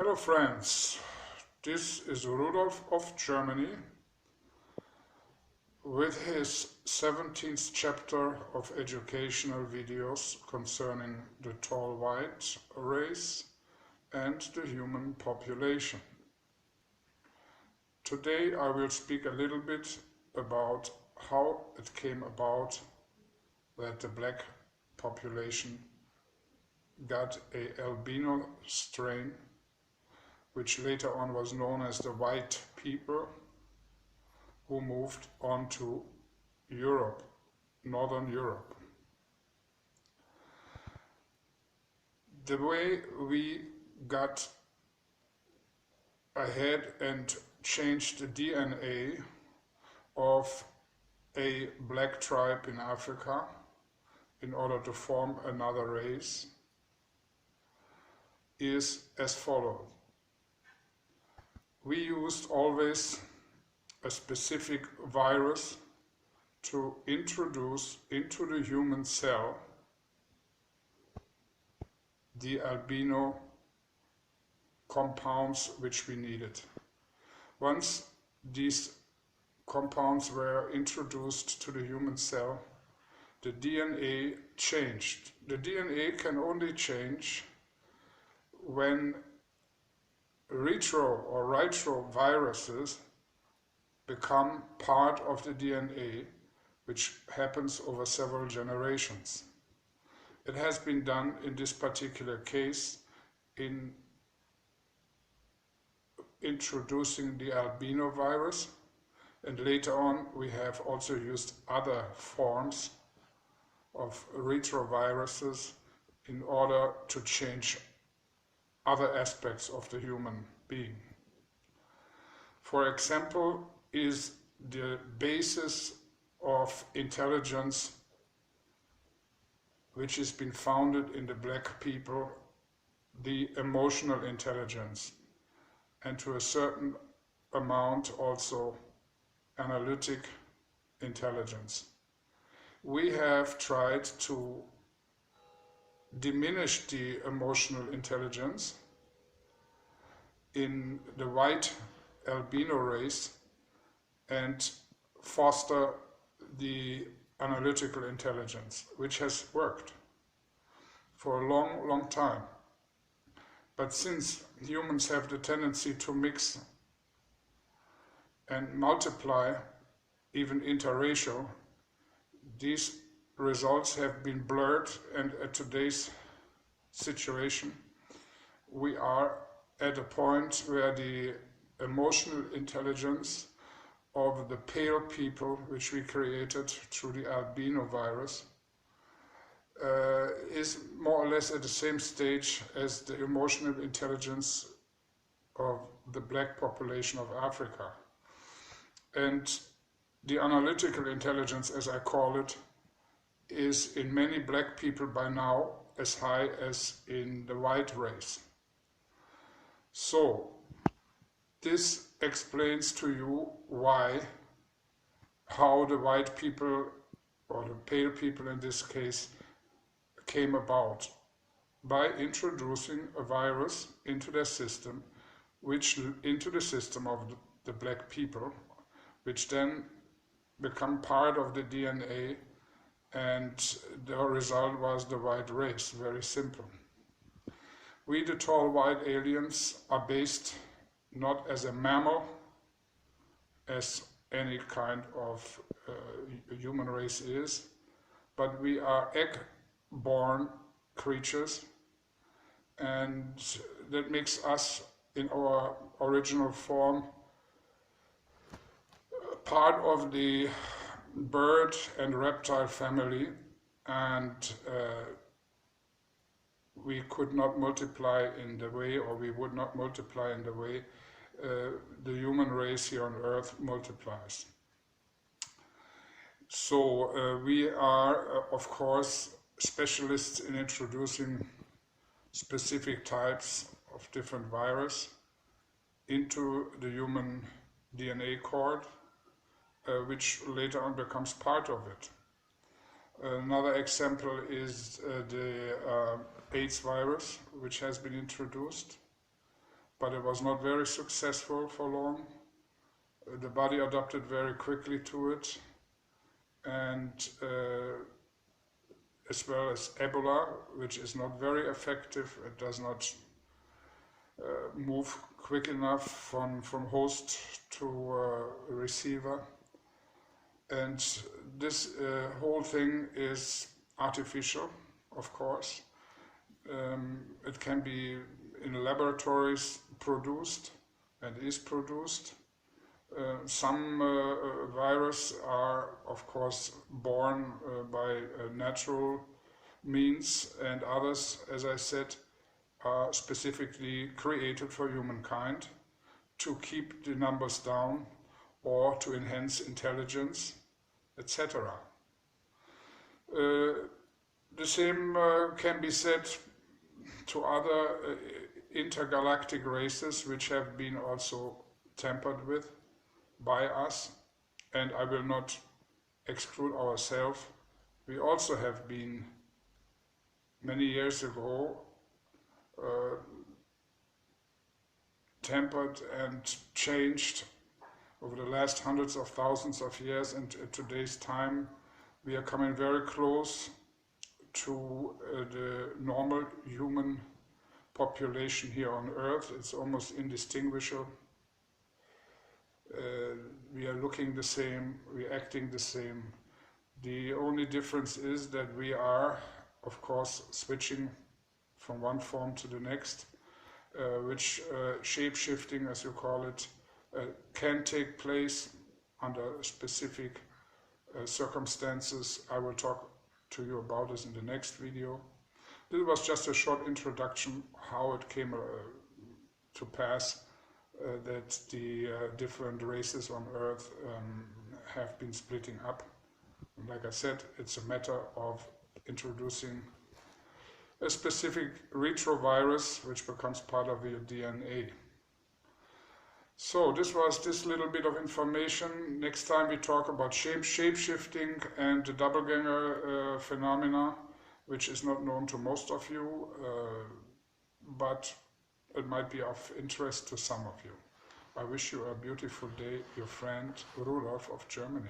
Hello friends, this is Rudolf of Germany with his 17th chapter of educational videos concerning the tall white race and the human population. Today I will speak a little bit about how it came about that the black population got an albino strain, which later on was known as the white people, who moved on to Europe, Northern Europe. The way we got ahead and changed the DNA of a black tribe in Africa in order to form another race is as follows. We used always a specific virus to introduce into the human cell the albino compounds which we needed. Once these compounds were introduced to the human cell, the DNA changed. The DNA can only change when retro or retroviruses become part of the DNA, which happens over several generations. It has been done in this particular case in introducing the albino virus, and later on we have also used other forms of retroviruses in order to change other aspects of the human being. For example, is the basis of intelligence which has been founded in the black people, the emotional intelligence, and to a certain amount also analytic intelligence. We have tried to diminish the emotional intelligence in the white albino race and foster the analytical intelligence, which has worked for a long time. But since humans have the tendency to mix and multiply, even interracial, these results have been blurred, and at today's situation we are at a point where the emotional intelligence of the pale people, which we created through the albino virus, is more or less at the same stage as the emotional intelligence of the black population of Africa. And the analytical intelligence, as I call it, is in many black people by now as high as in the white race. So this explains to you how the white people, or the pale people in this case, came about by introducing a virus into their system, into the system of the black people, which then become part of the DNA, and the result was the white race. Very simple. We, the tall white aliens, are based not as a mammal, as any kind of human race is, but we are egg-born creatures, and that makes us, in our original form, part of the bird and reptile family, and we could not multiply in the way, or we would not multiply in the way the human race here on Earth multiplies. So we are, of course, specialists in introducing specific types of different virus into the human DNA cord, which later on becomes part of it. Another example is the AIDS virus, which has been introduced but it was not very successful for long. The body adapted very quickly to it, and as well as Ebola, which is not very effective. It does not move quick enough from host to receiver. And this whole thing is artificial, of course. It can be in laboratories produced and is produced. Some viruses are, of course, born by natural means, and others, as I said, are specifically created for humankind to keep the numbers down or to enhance intelligence, etc. The same can be said to other intergalactic races which have been also tampered with by us, and I will not exclude ourselves. We also have been, many years ago, tempered and changed over the last hundreds of thousands of years, and at today's time we are coming very close to the normal human population here on Earth. It's almost indistinguishable. We are looking the same, we are acting the same. The only difference is that we are, of course, switching from one form to the next, which shape-shifting, as you call it, can take place under specific circumstances. I will talk to you about this in the next video. This was just a short introduction how it came to pass that the different races on Earth have been splitting up. And like I said, it's a matter of introducing a specific retrovirus which becomes part of your DNA. So this was this little bit of information. Next time we talk about shape-shifting and the doppelganger phenomena, which is not known to most of you, but it might be of interest to some of you. I wish you a beautiful day, your friend Rudolf of Germany.